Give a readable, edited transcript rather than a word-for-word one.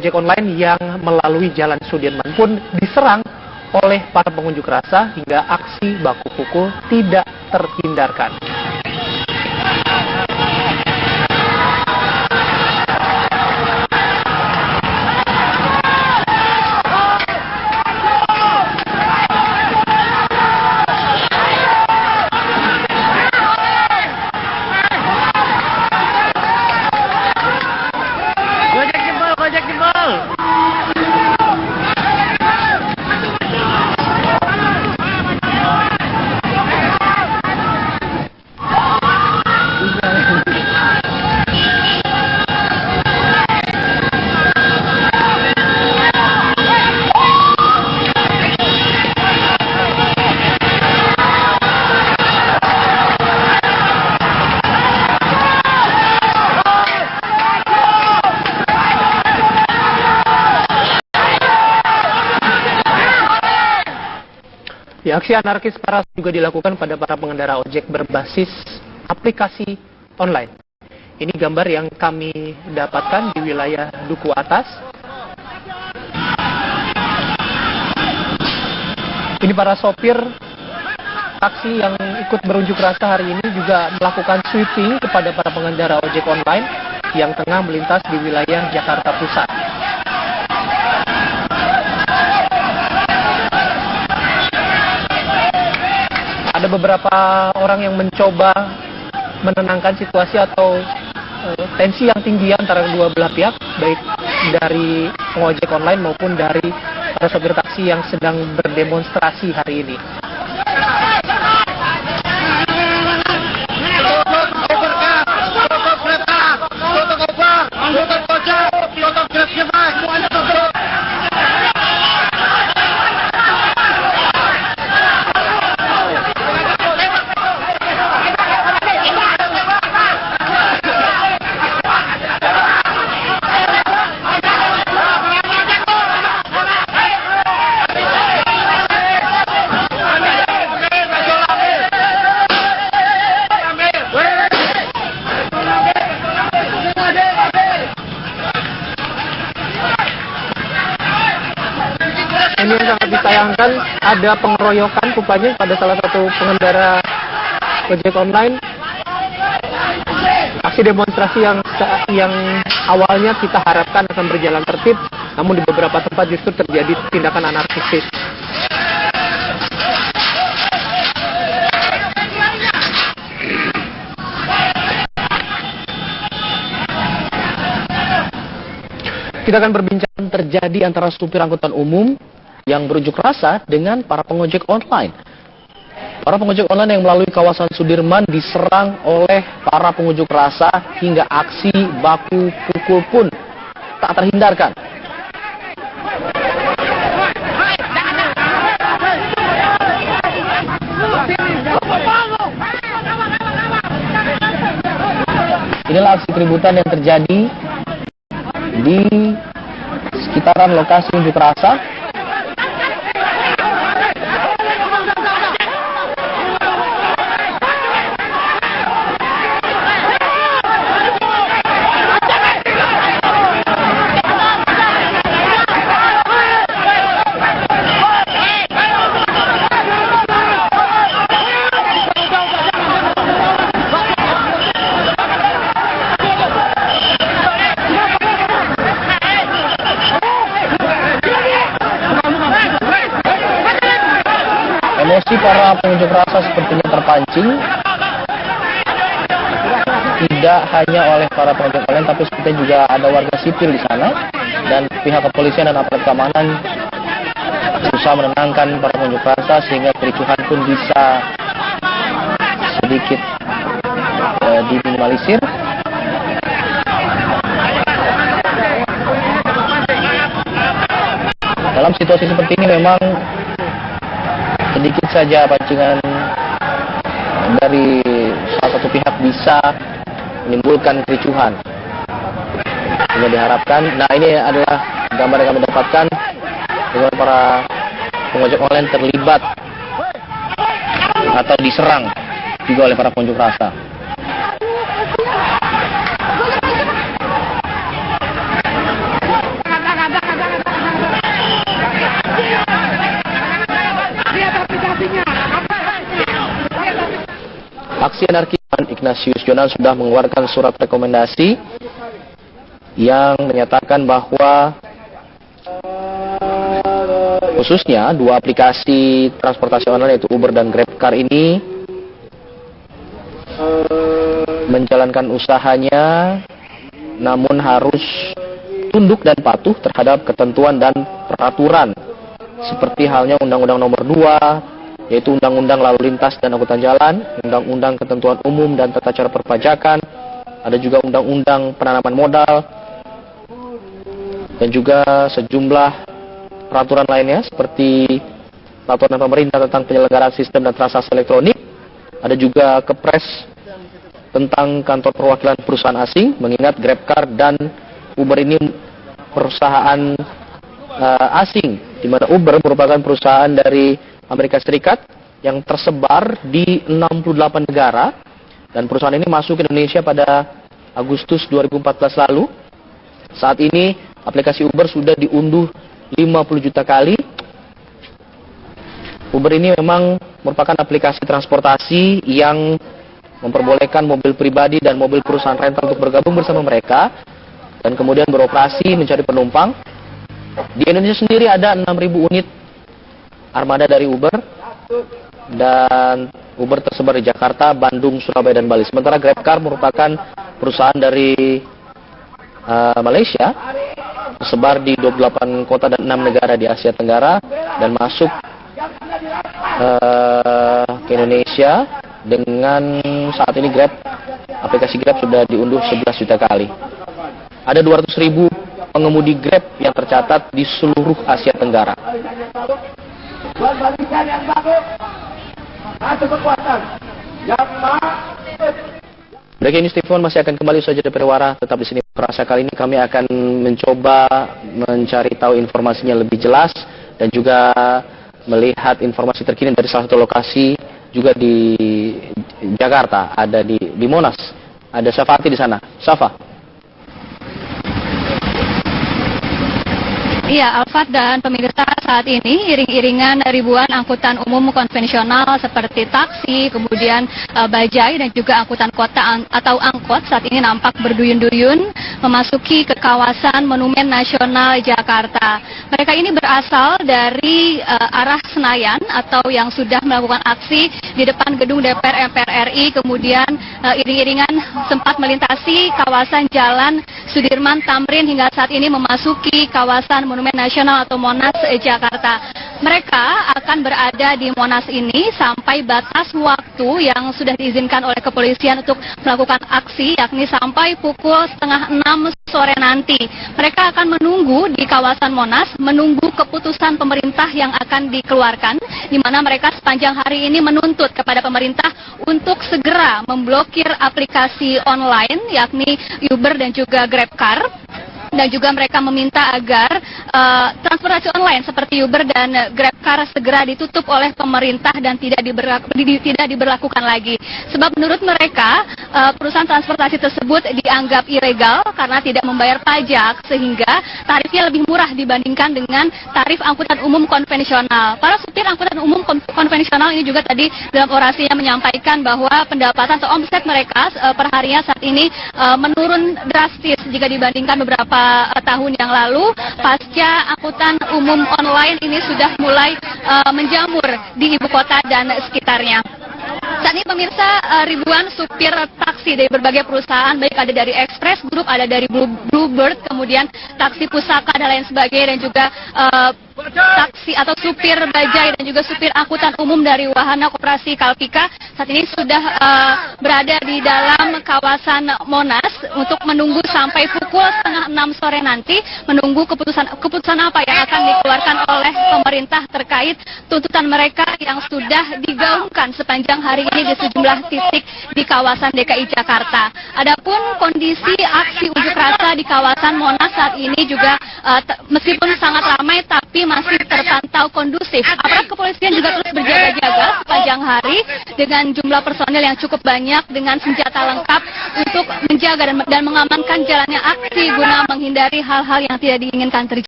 ojek online yang melalui Jalan Sudirman pun diserang oleh para pengunjuk rasa hingga aksi baku pukul tidak terhindarkan. Aksi anarkis parah juga dilakukan pada para pengendara ojek berbasis aplikasi online. Ini gambar yang kami dapatkan di wilayah Duku Atas. Ini para sopir taksi yang ikut berunjuk rasa hari ini juga melakukan sweeping kepada para pengendara ojek online yang tengah melintas di wilayah Jakarta Pusat. Ada beberapa orang yang mencoba menenangkan situasi atau tensi yang tinggi antara kedua belah pihak, baik dari pengojek online maupun dari para sopir taksi yang sedang berdemonstrasi hari ini. Ini yang sangat disayangkan, ada pengeroyokan rupanya pada salah satu pengendara ojek online. Aksi demonstrasi yang awalnya kita harapkan akan berjalan tertib, namun di beberapa tempat justru terjadi tindakan anarkis. Kita akan berbincang terjadi antara supir angkutan umum yang berunjuk rasa dengan para pengojek online. Para pengojek online yang melalui kawasan Sudirman diserang oleh para pengunjuk rasa hingga aksi baku pukul pun tak terhindarkan. Inilah aksi keributan yang terjadi di sekitaran lokasi unjuk rasa. Emosi para pengunjuk rasa sepertinya terpancing, tidak hanya oleh para pengojek online, tapi sepertinya juga ada warga sipil di sana, dan pihak kepolisian dan aparat keamanan berusaha menenangkan para pengunjuk rasa sehingga kericuhan pun bisa sedikit diminimalisir. Dalam situasi seperti ini memang sedikit saja pancingan dari salah satu pihak bisa menimbulkan kericuhan. Ini diharapkan. Nah, ini adalah gambar yang kami dapatkan bagaimana para pengojek online terlibat atau diserang juga oleh para pengunjuk rasa. Aksi anarkis Ignatius Jonan sudah mengeluarkan surat rekomendasi yang menyatakan bahwa khususnya dua aplikasi transportasi online yaitu Uber dan GrabCar ini menjalankan usahanya namun harus tunduk dan patuh terhadap ketentuan dan peraturan seperti halnya Undang-Undang Nomor 2 yaitu Undang-Undang Lalu Lintas dan Angkutan Jalan, Undang-Undang Ketentuan Umum dan Tata Cara Perpajakan, ada juga Undang-Undang Penanaman Modal dan juga sejumlah peraturan lainnya seperti peraturan pemerintah tentang penyelenggaraan sistem dan transaksi elektronik, ada juga Kepres tentang kantor perwakilan perusahaan asing, mengingat GrabCar dan Uber ini perusahaan asing, di mana Uber merupakan perusahaan dari Amerika Serikat yang tersebar di 68 negara, dan perusahaan ini masuk ke Indonesia pada Agustus 2014 lalu. Saat ini aplikasi Uber sudah diunduh 50 juta kali. Uber ini memang merupakan aplikasi transportasi yang memperbolehkan mobil pribadi dan mobil perusahaan rental untuk bergabung bersama mereka dan kemudian beroperasi mencari penumpang. Di Indonesia sendiri ada 6.000 unit armada dari Uber, dan Uber tersebar di Jakarta, Bandung, Surabaya, dan Bali. Sementara GrabCar merupakan perusahaan dari Malaysia, tersebar di 28 kota dan 6 negara di Asia Tenggara, dan masuk ke Indonesia dengan saat ini aplikasi Grab sudah diunduh 11 juta kali. Ada 200.000 pengemudi Grab yang tercatat di seluruh Asia Tenggara. Breaking News TV masih akan kembali saja dari Periwara. Tetap di sini Perasa. Kali ini kami akan mencoba mencari tahu informasinya lebih jelas dan juga melihat informasi terkini dari salah satu lokasi juga di Jakarta, ada di Monas. Ada Safati di sana. Safa. Iya, Alfat dan pemirsa, saat ini iring-iringan ribuan angkutan umum konvensional seperti taksi, kemudian bajai dan juga angkutan kota atau angkot saat ini nampak berduyun-duyun memasuki ke kawasan Monumen Nasional Jakarta. Mereka ini berasal dari arah Senayan atau yang sudah melakukan aksi di depan gedung DPR MPR RI, kemudian iring-iringan sempat melintasi kawasan Jalan Sudirman Tamrin hingga saat ini memasuki kawasan Monumen Nasional atau Monas Jakarta. Mereka akan berada di Monas ini sampai batas waktu yang sudah diizinkan oleh kepolisian untuk melakukan aksi, yakni sampai pukul 5:30 sore nanti. Mereka akan menunggu di kawasan Monas, menunggu keputusan pemerintah yang akan dikeluarkan, di mana mereka sepanjang hari ini menuntut kepada pemerintah untuk segera memblokir aplikasi online, yakni Uber dan juga GrabCar. Dan juga mereka meminta agar transportasi online seperti Uber dan GrabCar segera ditutup oleh pemerintah dan tidak diberlakukan lagi. Sebab menurut mereka perusahaan transportasi tersebut dianggap ilegal karena tidak membayar pajak, sehingga tarifnya lebih murah dibandingkan dengan tarif angkutan umum konvensional. Para supir angkutan umum konvensional ini juga tadi dalam orasinya menyampaikan bahwa pendapatan atau omset mereka per harinya saat ini menurun drastis jika dibandingkan beberapa tahun yang lalu, pasca angkutan umum online ini sudah mulai menjamur di ibu kota dan sekitarnya. Saat ini pemirsa, ribuan supir taksi dari berbagai perusahaan, baik ada dari Express Group, ada dari Bluebird, kemudian taksi pusaka dan lain sebagainya, dan juga taksi atau supir bajai dan juga supir angkutan umum dari Wahana Koperasi Kalpika saat ini sudah berada di dalam kawasan Monas untuk menunggu sampai pukul 5:30 sore nanti, menunggu keputusan apa yang akan dikeluarkan oleh pemerintah terkait tuntutan mereka yang sudah digaungkan sepanjang hari ini di sejumlah titik di kawasan DKI Jakarta. Adapun kondisi aksi unjuk rasa di kawasan Monas saat ini juga meskipun sangat ramai tapi masih terpantau kondusif. Aparat kepolisian juga terus berjaga-jaga sepanjang hari dengan jumlah personel yang cukup banyak dengan senjata lengkap untuk menjaga dan mengamankan jalannya aksi guna menghindari hal-hal yang tidak diinginkan terjadi.